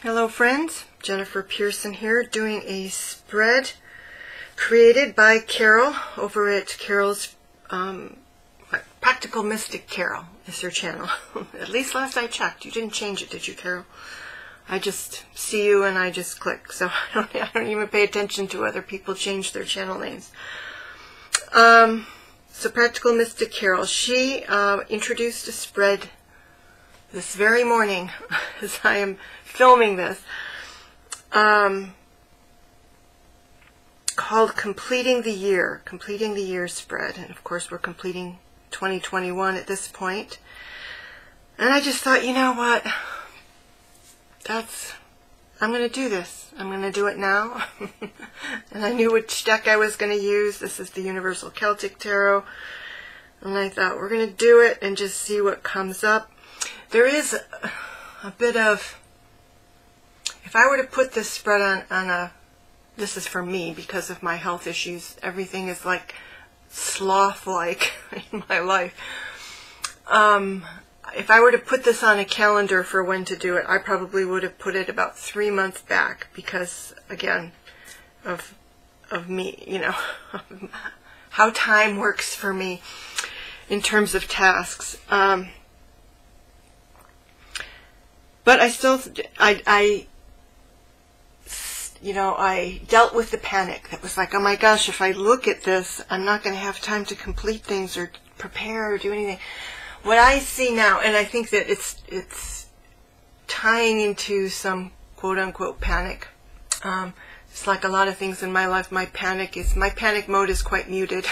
Hello friends, Jennifer Pearson here doing a spread created by Carol over at Carol's Practical Mystic Carol is her channel. At least last I checked. You didn't change it, did you, Carol? I just see you and I just click, so I don't even pay attention to other people change their channel names. So Practical Mystic Carol, she introduced a spread this very morning as I am filming this, called Completing the Year spread. And of course we're completing 2021 at this point. And I just thought, you know what, I'm going to do this. I'm going to do it now. And I knew which deck I was going to use. This is the Universal Celtic Tarot. And I thought, we're going to do it and just see what comes up. There is a bit of, if I were to put this spread on a, this is for me because of my health issues, everything is like sloth-like in my life. If I were to put this on a calendar for when to do it, I probably would have put it about 3 months back because, again, of me, you know, how time works for me in terms of tasks. But I still, you know, I dealt with the panic. That was like, oh my gosh, if I look at this, I'm not going to have time to complete things or prepare or do anything. What I see now, and I think that it's tying into some quote-unquote panic. It's like a lot of things in my life, my panic mode is quite muted.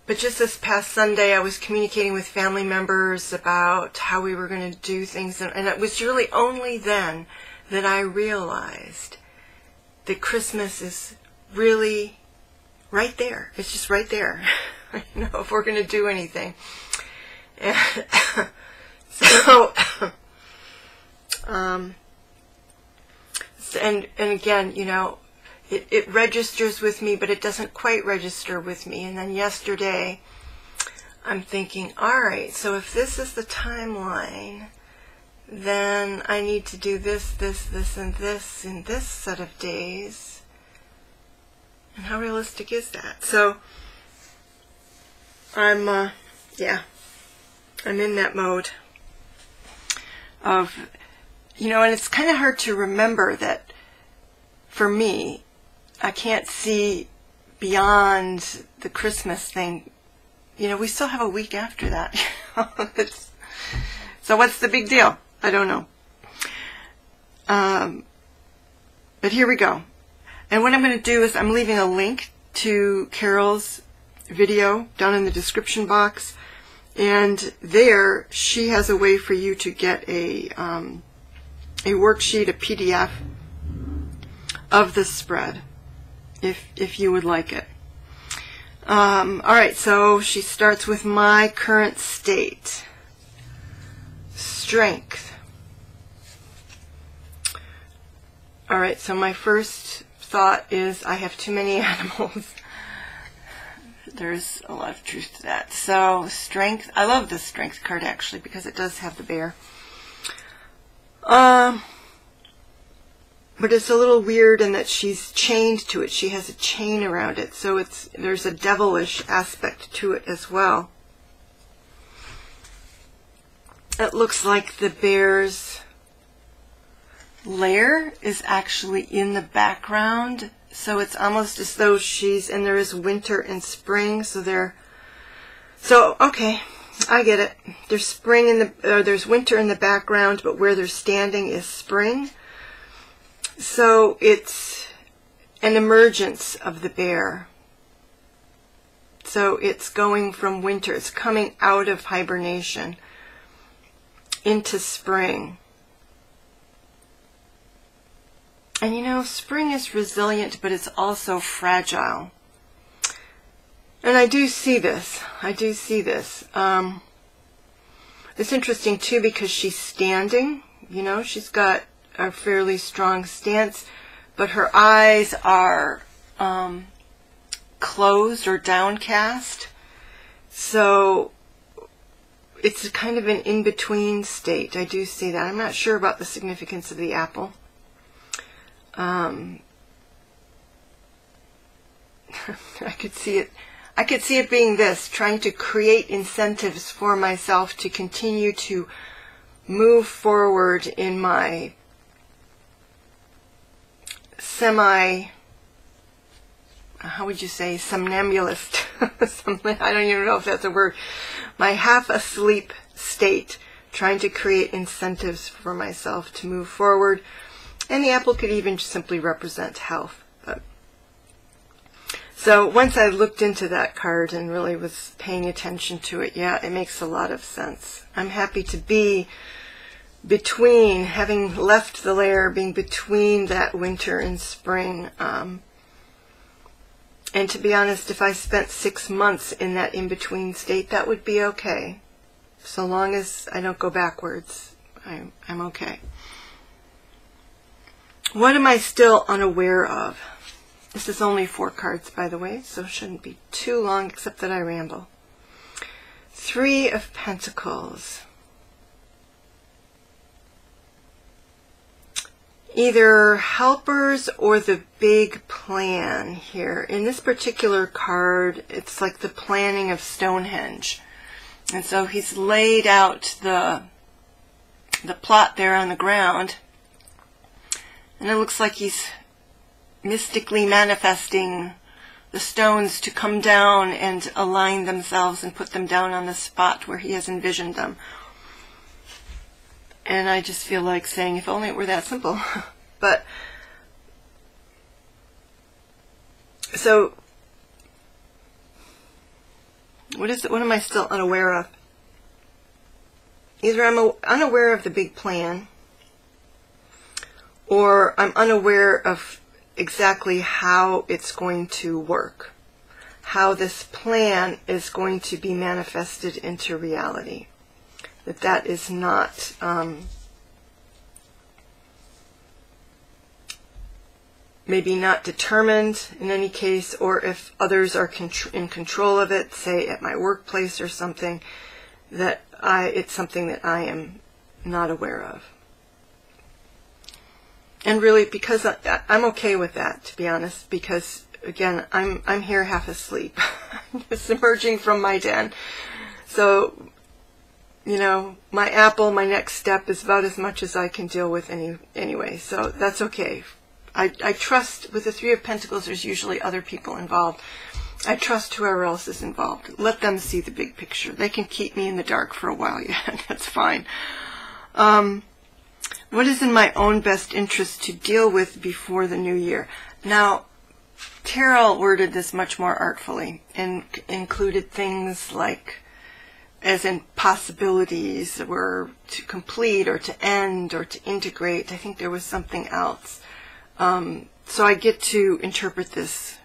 But just this past Sunday, I was communicating with family members about how we were going to do things, and it was really only then that I realized that Christmas is really right there. It's just right there, you know, if we're going to do anything. And so, and again, you know, it registers with me, but it doesn't quite register with me. And then yesterday, I'm thinking, all right, so if this is the timeline, then I need to do this, this, and this in this set of days. And how realistic is that? So, I'm in that mode of, you know, and it's kind of hard to remember that for me, I can't see beyond the Christmas thing. You know, we still have a week after that. So what's the big deal? I don't know. But here we go. And what I'm going to do is I'm leaving a link to Carol's video down in the description box. And there she has a way for you to get a worksheet, a PDF of the spread, if you would like it. Alright, so she starts with my current state. Strength. Alright, so my first thought is I have too many animals. There's a lot of truth to that. So, strength. I love this strength card actually because it does have the bear. But it's a little weird in that she's chained to it. She has a chain around it, so there's a devilish aspect to it as well. It looks like the bear's lair is actually in the background, so it's almost as though and there is winter and spring, so okay, I get it. There's there's winter in the background, but where they're standing is spring. So it's an emergence of the bear. So it's going from winter, it's coming out of hibernation into spring. And you know, spring is resilient, but it's also fragile. And I do see this. It's interesting too because she's standing, you know, she's got a fairly strong stance, but her eyes are closed or downcast. So it's kind of an in-between state. I do see that. I'm not sure about the significance of the apple. I could see it. I could see it being this, trying to create incentives for myself to continue to move forward in my how would you say, somnambulist, I don't even know if that's a word, my half-asleep state, trying to create incentives for myself to move forward. And the apple could even simply represent health. So once I looked into that card and really was paying attention to it, yeah, it makes a lot of sense. I'm happy to be between, having left the lair, being between that winter and spring. And to be honest, if I spent 6 months in that in-between state, that would be okay. So long as I don't go backwards, I'm okay. What am I still unaware of? This is only 4 cards, by the way, so it shouldn't be too long, except that I ramble. 3 of Pentacles. Either helpers or the big plan here. In this particular card, it's like the planning of Stonehenge. And so he's laid out the plot there on the ground. And it looks like he's mystically manifesting the stones to come down and align themselves and put them down on the spot where he has envisioned them. And I just feel like saying, if only it were that simple. But, so, what am I still unaware of? Either I'm unaware of the big plan, or I'm unaware of exactly how it's going to work, how this plan is going to be manifested into reality. That is not maybe not determined in any case, or if others are in control of it, say at my workplace or something, that it's something that I am not aware of. And really, because I'm okay with that, to be honest, because again, I'm here half asleep, just emerging from my den. So, you know, my apple, my next step is about as much as I can deal with anyway, so that's okay. I trust, with the 3 of Pentacles, there's usually other people involved. I trust whoever else is involved. Let them see the big picture. They can keep me in the dark for a while, yeah, that's fine. What is in my own best interest to deal with before the new year? Now, Terrell worded this much more artfully and included things like, as in possibilities, or to complete, or to end, or to integrate. I think there was something else. So I get to interpret this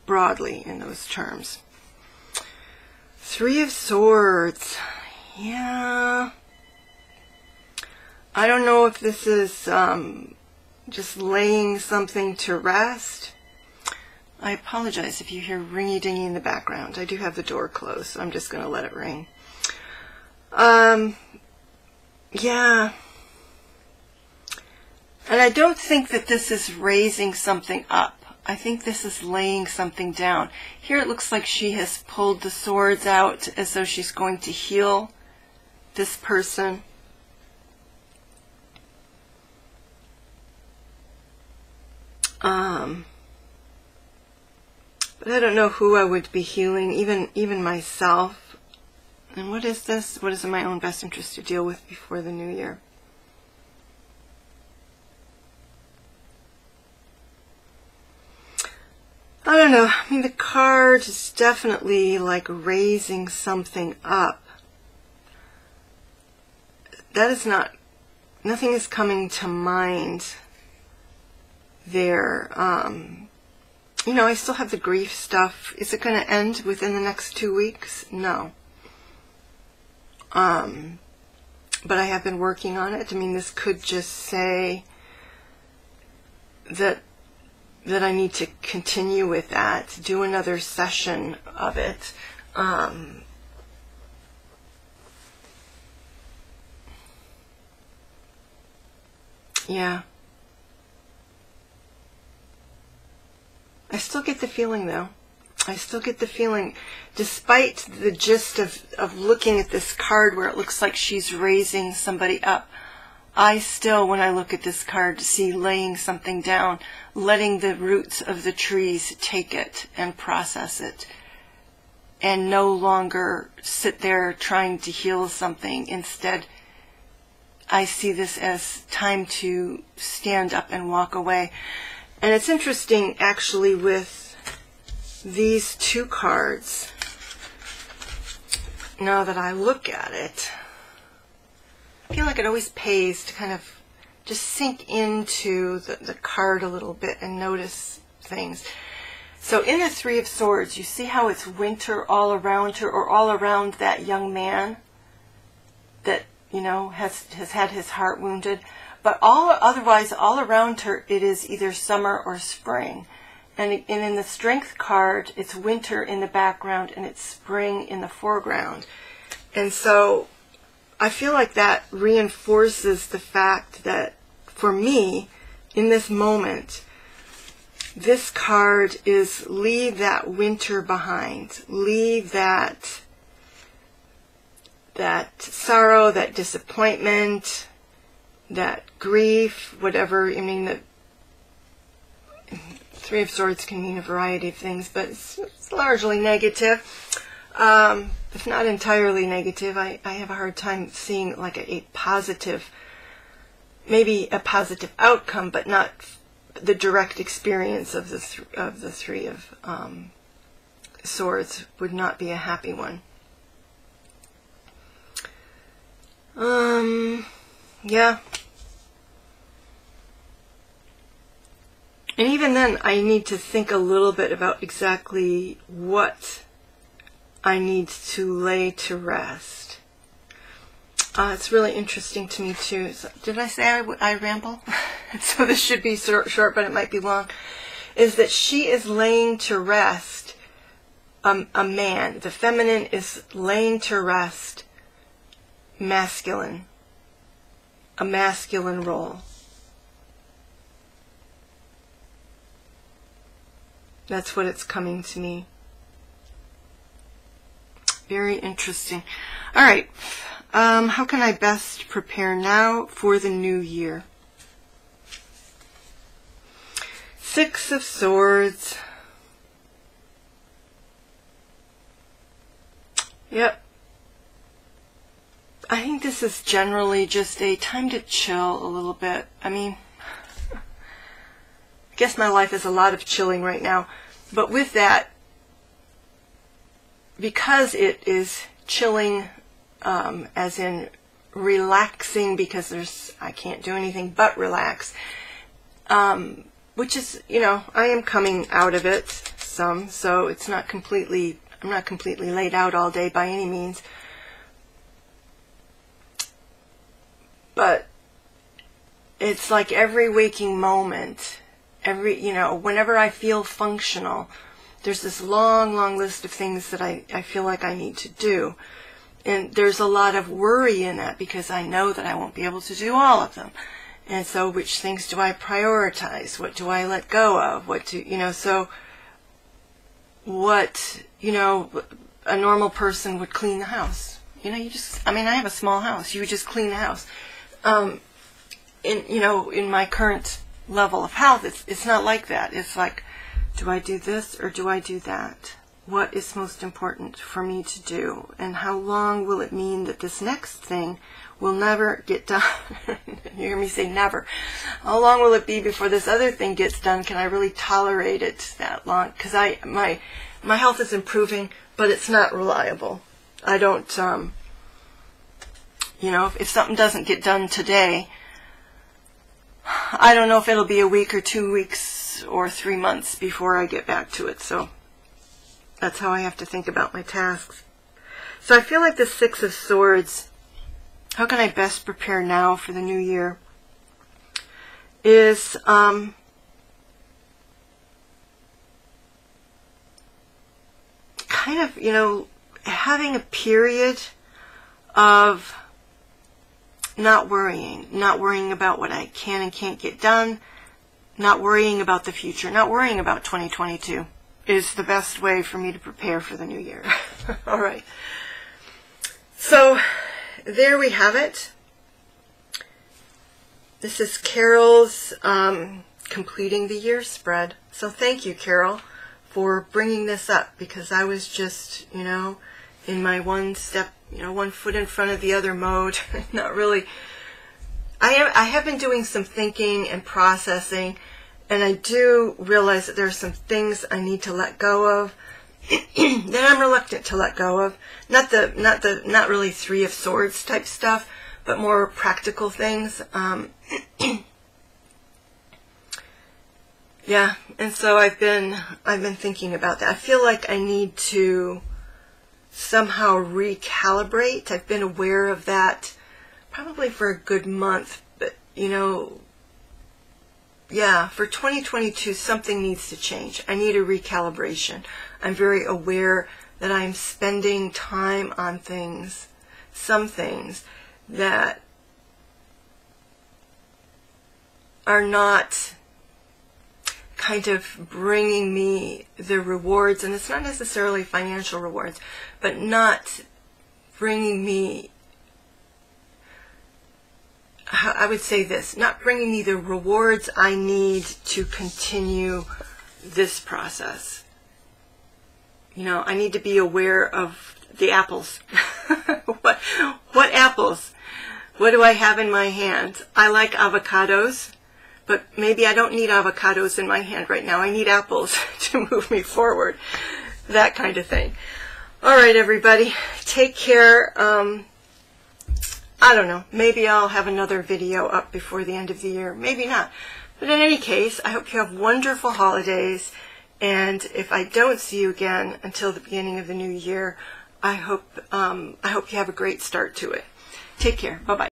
broadly in those terms. 3 of Swords. Yeah. I don't know if this is just laying something to rest. I apologize if you hear ringy-dingy in the background. I do have the door closed, so I'm just going to let it ring. Yeah. And I don't think that this is raising something up. I think this is laying something down. Here it looks like she has pulled the swords out as though she's going to heal this person. But I don't know who I would be healing, even myself. And what is this? What is in my own best interest to deal with before the new year? I don't know. I mean, the card is definitely like raising something up. That is not, nothing is coming to mind there. You know, I still have the grief stuff. Is it going to end within the next 2 weeks? No. But I have been working on it. I mean, this could just say that I need to continue with that, do another session of it. Yeah. I still get the feeling, though. I still get the feeling, despite the gist of looking at this card where it looks like she's raising somebody up, I still, when I look at this card, see laying something down, letting the roots of the trees take it and process it, and no longer sit there trying to heal something. Instead, I see this as time to stand up and walk away. And it's interesting, actually, with these two cards, now that I look at it, I feel like it always pays to kind of just sink into the card a little bit and notice things. So in the Three of Swords, you see how it's winter all around her, or all around that young man that, you know, has had his heart wounded. But otherwise, all around her, it is either summer or spring. And in the Strength card, it's winter in the background and it's spring in the foreground. And so I feel like that reinforces the fact that, for me, in this moment, this card is leave that winter behind. Leave that sorrow, that disappointment, that grief, whatever. I mean, the Three of Swords can mean a variety of things, but it's largely negative. If not entirely negative, I have a hard time seeing like a positive, maybe a positive outcome, but not the direct experience of the Three of Swords would not be a happy one. Yeah. And even then, I need to think a little bit about exactly what I need to lay to rest. It's really interesting to me, too. So, did I say I ramble? So this should be short, but it might be long. Is that she is laying to rest a man. The feminine is laying to rest masculine. A masculine role. That's what it's coming to me. Very interesting. All right. How can I best prepare now for the new year? Six of Swords. Yep. I think this is generally just a time to chill a little bit. I mean, I guess my life is a lot of chilling right now. But with that, because it is chilling, as in relaxing, because I can't do anything but relax, which is, you know, I am coming out of it some, so it's not completely, I'm not completely laid out all day by any means. But it's like every waking moment, whenever I feel functional, there's this long, long list of things that I feel like I need to do. And there's a lot of worry in that because I know that I won't be able to do all of them. And so which things do I prioritize? What do I let go of? So what, a normal person would clean the house. I have a small house. You would just clean the house. In my current level of health, it's not like that. It's like, do I do this or do I do that? What is most important for me to do? And how long will it mean that this next thing will never get done? You hear me say never. How long will it be before this other thing gets done? Can I really tolerate it that long? Because my health is improving, but it's not reliable. I don't, if something doesn't get done today, I don't know if it'll be a week or 2 weeks or 3 months before I get back to it. So that's how I have to think about my tasks. So I feel like the Six of Swords, how can I best prepare now for the new year, is kind of, having a period of not worrying about what I can and can't get done, not worrying about the future, not worrying about 2022 is the best way for me to prepare for the new year. All right. So there we have it. This is Carol's completing the year spread. So thank you, Carol, for bringing this up, because I was just, in my one step, one foot in front of the other mode. Not really. I have been doing some thinking and processing, and I do realize that there are some things I need to let go of that I'm reluctant to let go of. Not really Three of Swords type stuff, but more practical things. Yeah, and so I've been thinking about that. I feel like I need to somehow recalibrate. I've been aware of that probably for a good month, but yeah, for 2022 something needs to change. I need a recalibration. I'm very aware that I'm spending time on things, some things that are not kind of bringing me the rewards, and it's not necessarily financial rewards, but not bringing me, I would say this, not bringing me the rewards I need to continue this process. I need to be aware of the apples. What apples? What do I have in my hand? I like avocados, but maybe I don't need avocados in my hand right now. I need apples to move me forward. That kind of thing. All right, everybody. Take care. I don't know. Maybe I'll have another video up before the end of the year. Maybe not. But in any case, I hope you have wonderful holidays. And if I don't see you again until the beginning of the new year, I hope you have a great start to it. Take care. Bye-bye.